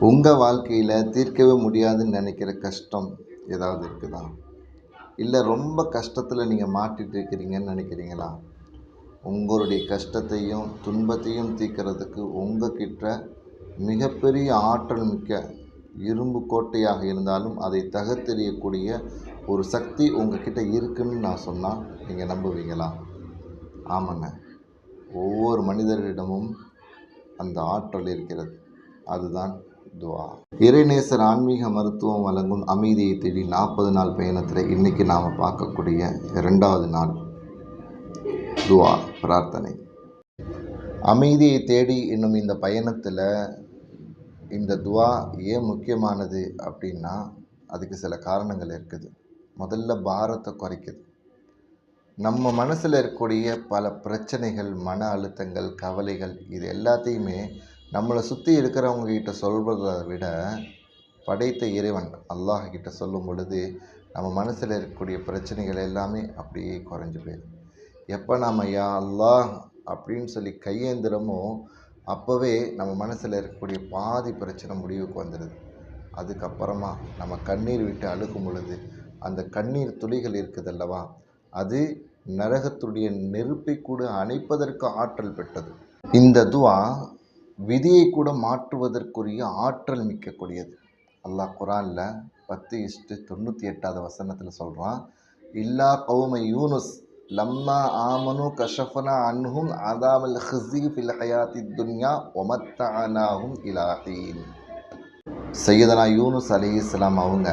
உங்கள் வாழ்க்கையில் தீர்க்கவே முடியாதுன்னு நினைக்கிற கஷ்டம் ஏதாவது இருக்குதா? இல்லை ரொம்ப கஷ்டத்தில் நீங்கள் மாட்டிட்டு இருக்கிறீங்கன்னு நினைக்கிறீங்களா? உங்களுடைய கஷ்டத்தையும் துன்பத்தையும் தீர்க்கிறதுக்கு உங்ககிட்ட மிகப்பெரிய ஆற்றல் மிக்க இரும்பு கோட்டையாக இருந்தாலும் அதை தகர்த்தெறியக்கூடிய ஒரு சக்தி உங்ககிட்ட இருக்குன்னு நான் சொன்னால் நீங்கள் நம்புவீங்களா? ஆமாங்க, ஒவ்வொரு மனிதர்களிடமும் அந்த ஆற்றல் இருக்கிறது. அதுதான் துவா. இறைநேசர் ஆன்மீக மருத்துவம் வழங்கும் அமைதியை தேடி 40 நாள் பயணத்தில் இன்றைக்கி நாம் பார்க்கக்கூடிய 2வது நாள் துவா, பிரார்த்தனை. அமைதியை தேடி என்னும் இந்த பயணத்தில் இந்த துவா ஏன் முக்கியமானது அப்படின்னா, அதுக்கு சில காரணங்கள் இருக்குது. முதல்ல பாரத்தை குறைக்குது. நம்ம மனசில் இருக்கக்கூடிய பல பிரச்சனைகள், மன அழுத்தங்கள், கவலைகள் இது எல்லாத்தையுமே நம்மளை சுற்றி இருக்கிறவங்கக்கிட்ட சொல்கிறத விட படைத்த இறைவன் அல்லாஹ் கிட்ட சொல்லும் பொழுது நம்ம மனசில் இருக்கக்கூடிய பிரச்சனைகள் எல்லாமே அப்படியே குறைஞ்சி போயிடும். எப்போ நாம் யா அல்லாஹ் அப்படின்னு சொல்லி கையேந்திரமோ அப்போவே நம்ம மனசில் இருக்கக்கூடிய பாதி பிரச்சனை முடிவுக்கு வந்துடுது. அதுக்கப்புறமா நம்ம கண்ணீர் விட்டு அழுகும் பொழுது அந்த கண்ணீர் துளிகள் இருக்குது அல்லவா, அது நரகத்துடைய நெருப்பை கூட அணைப்பதற்கு ஆற்றல் பெற்றது. இந்த துவா விதியை கூட மாற்றுவதற்குரிய ஆற்றல் மிக்கக்கூடியது. அல்லாஹ் குரானில் 10:98 வசனத்தில் சொல்கிறான், இல்லா கௌம யூனுஸ் லம்மா ஆமனு கஷஃபனா அன்ஹும் அதாமல் ஹிஸி ஃபில் ஹயாத்தி துன்யா ஒமத்தனாஹும் இலாஹீன். சையதனா யூனுஸ் அலைஹிஸ்ஸலாம் அவங்க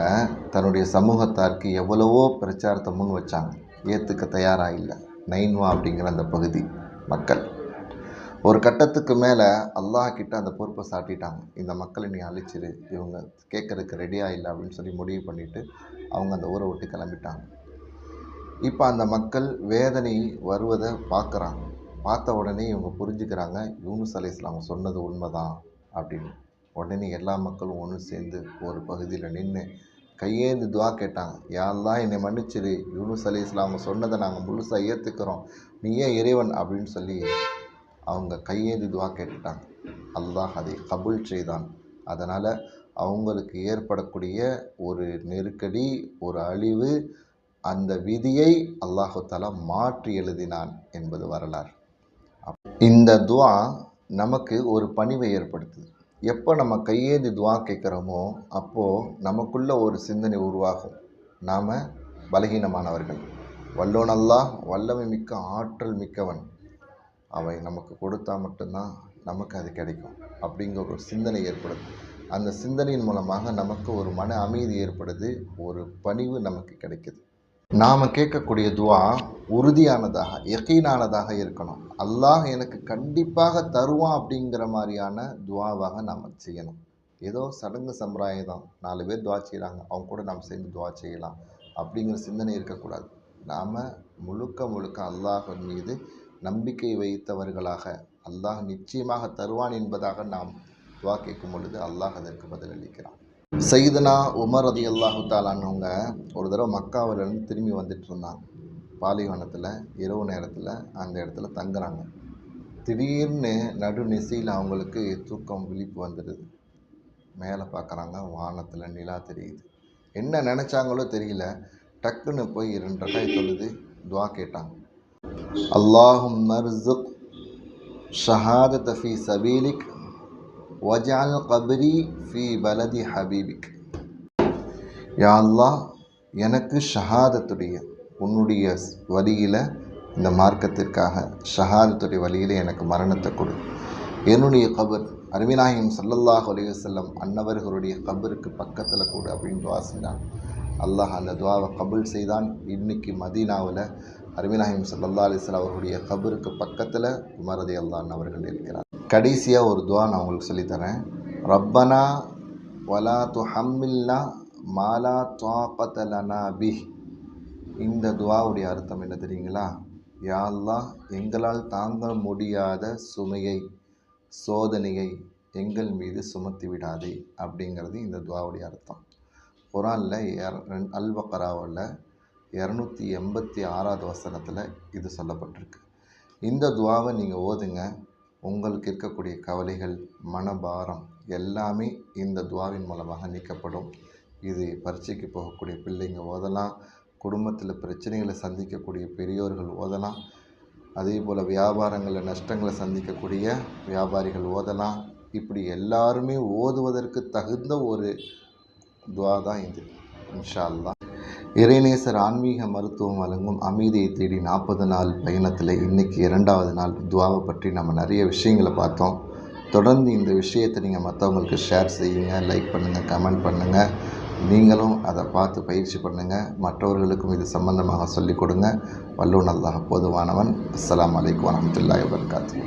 தன்னுடைய சமூகத்தாருக்கு எவ்வளவோ பிரச்சாரத்தை முன் வச்சாங்க, ஏற்றுக்க தயாராக இல்லை. நைன்வா அப்படிங்கிற அந்த பகுதி மக்கள் ஒரு கட்டத்துக்கு மேலே அல்லாஹ் கிட்ட அந்த பொறுப்பை சாட்டிட்டாங்க. இந்த மக்களை நீ அழிச்சிரு, இவங்க கேட்குறதுக்கு ரெடியாக இல்லை அப்படின்னு சொல்லி முடிவு பண்ணிவிட்டு அவங்க அந்த ஊரை விட்டு கிளம்பிட்டாங்க. இப்போ அந்த மக்கள் வேதனை வருவதை பார்க்குறாங்க. பார்த்த உடனே இவங்க புரிஞ்சுக்கிறாங்க, யூனுஸ் அலைஹிஸ்ஸலாம் சொன்னது உண்மைதான் அப்படின்னு. உடனே எல்லா மக்களும் ஒன்று சேர்ந்து ஒரு பகுதியில் நின்று கையேந்து துவா கேட்டாங்க, யா அல்லாஹ் என்னை மன்னிச்சிரு, யூனுஸ் அலைஹிஸ்ஸலாம் சொன்னதை நாங்கள் முழுசாக ஏற்றுக்கிறோம், நீயே இறைவன் அப்படின்னு சொல்லி அவங்க கையேந்தி துவா கேட்டுட்டாங்க. அல்லாஹ் அதை கபூல் செய்தான். அதனால் அவங்களுக்கு ஏற்படக்கூடிய ஒரு நெருக்கடி, ஒரு அழிவு, அந்த விதியை அல்லாஹு தஆலா மாற்றி எழுதினான் என்பது வரலாறு. இந்த துவா நமக்கு ஒரு பணிவை ஏற்படுத்துது. எப்போ நம்ம கையேந்தி துவா கேட்குறோமோ அப்போது நமக்குள்ள ஒரு சிந்தனை உருவாகும், நாம் பலகீனமானவர்கள், வல்லோன் அல்லாஹ் வல்லமை மிக்க ஆற்றல் மிக்கவன், அவை நமக்கு கொடுத்தா மட்டும்தான் நமக்கு அது கிடைக்கும் அப்படிங்கிற ஒரு சிந்தனை ஏற்படுது. அந்த சிந்தனையின் மூலமாக நமக்கு ஒரு மன அமைதி ஏற்படுது, ஒரு பணிவு நமக்கு கிடைக்குது. நாம் கேட்கக்கூடிய துவா உறுதியானதாக, யகீனானதாக இருக்கணும். அல்லாஹ் எனக்கு கண்டிப்பாக தருவான் அப்படிங்கிற மாதிரியான துவாவாக நாம் செய்யணும். ஏதோ சடங்கு சம்பிரதாயம் தான், 4 பேர் துவா செய்கிறாங்க, அவங்க கூட நாம் சேர்ந்து துவா செய்யலாம் அப்படிங்கிற சிந்தனை இருக்கக்கூடாது. நாம் முழுக்க அல்லாஹ் மீது நம்பிக்கை வைத்தவர்களாக, அல்லாஹ் நிச்சயமாக தருவான் என்பதாக நாம் துவா கேட்கும் பொழுது அல்லாஹ் அதற்கு பதிலளிக்கிறான். சையதுனா உமர் ரலியல்லாஹு தஆலா அன்ஹுங்க ஒரு தடவை மக்காவிலேருந்து திரும்பி வந்துட்டு இருந்தாங்க. பாலைவனத்தில் இரவு நேரத்தில் அந்த இடத்துல தங்குறாங்க. திடீர்னு நடுநிசையில் அவங்களுக்கு தூக்கம் விழிப்பு வந்துடுது. மேலே பார்க்குறாங்க, வானத்தில் நிலா தெரியுது. என்ன நினச்சாங்களோ தெரியல, டக்குன்னு போய் 2 ரக்காய் தொழுது துவா கேட்டாங்க. அல்லாஹும்ம ர்ஸுக் ஷஹாதத ஃபீ சபீலிக் வஜ்அல் கப்ரி ஃபீ பலதி ஹபீபிக். யா அல்லாஹ், எனக்கு ஷஹாதத்துடைய உன்னுடைய வழியில், இந்த மார்க்கத்திற்காக ஷஹாதத்துடைய வழியில் எனக்கு மரணத்தை கொடு. என்னுடைய கபர் அருமைநாயகம் ஸல்லல்லாஹு அலைஹி வஸல்லம் அன்னவர்களுடைய கபருக்கு பக்கத்தில் கொடு அப்படின்னு துவா செஞ்சாங்க. அல்லாஹ் அந்த துவாவை கபூல் செய்தான். இன்றைக்கி மதீனாவில் அருமைநாயகம் ஸல்லல்லாஹு அலைஹி வஸல்லம் அவர்களுடைய கபருக்கு பக்கத்தில் உமர் ரலியல்லாஹு அன்ஹு அவர்கள் இருக்கிறார். கடைசியாக ஒரு துவா நான் உங்களுக்கு சொல்லித்தரேன். ரப்பனா வலா துஹம்மில்னா மாலா துஆகத லனா பிஹ். இந்த துவாவுடைய அர்த்தம் என்ன தெரியுங்களா? யா அல்லாஹ், எங்களால் தாங்க முடியாத சுமையை, சோதனையை எங்கள் மீது சுமத்தி விடாதே அப்படிங்கிறது இந்த துவாவுடைய அர்த்தம். குரானில் அல் பக்ராவில் 286 வசனத்தில் இது சொல்லப்பட்டிருக்கு. இந்த துவாவை நீங்கள் ஓதுங்க. உங்களுக்கு இருக்கக்கூடிய கவலைகள், மனபாரம் எல்லாமே இந்த துவாவின் மூலமாக நீக்கப்படும். இது பரீட்சைக்கு போகக்கூடிய பிள்ளைங்க ஓதலாம், குடும்பத்தில் பிரச்சனைகளை சந்திக்கக்கூடிய பெரியோர்கள் ஓதலாம், அதே போல் வியாபாரங்களில் நஷ்டங்களை சந்திக்கக்கூடிய வியாபாரிகள் ஓதலாம். இப்படி எல்லாருமே ஓதுவதற்கு தகுந்த ஒரு துவா தான் இது. இன்ஷா அல்லாஹ். இறைநேசர் ஆன்மீக மருத்துவம் வழங்கும் அமைதியை தேடி 40 நாள் பயணத்தில் இன்றைக்கி 2வது நாள் துவாவை பற்றி நம்ம நிறைய விஷயங்களை பார்த்தோம். தொடர்ந்து இந்த விஷயத்தை நீங்கள் மற்றவங்களுக்கு ஷேர் செய்யுங்க, லைக் பண்ணுங்கள், கமெண்ட் பண்ணுங்கள். நீங்களும் அதை பார்த்து பயிற்சி பண்ணுங்கள், மற்றவர்களுக்கும் இது சம்பந்தமாக சொல்லிக் கொடுங்க. வல்லோன் அல்லாஹ் போதுமானவன். அஸ்ஸலாமு அலைக்கும் வரஹ்மத்துல்லாஹி வபரகாத்துஹு.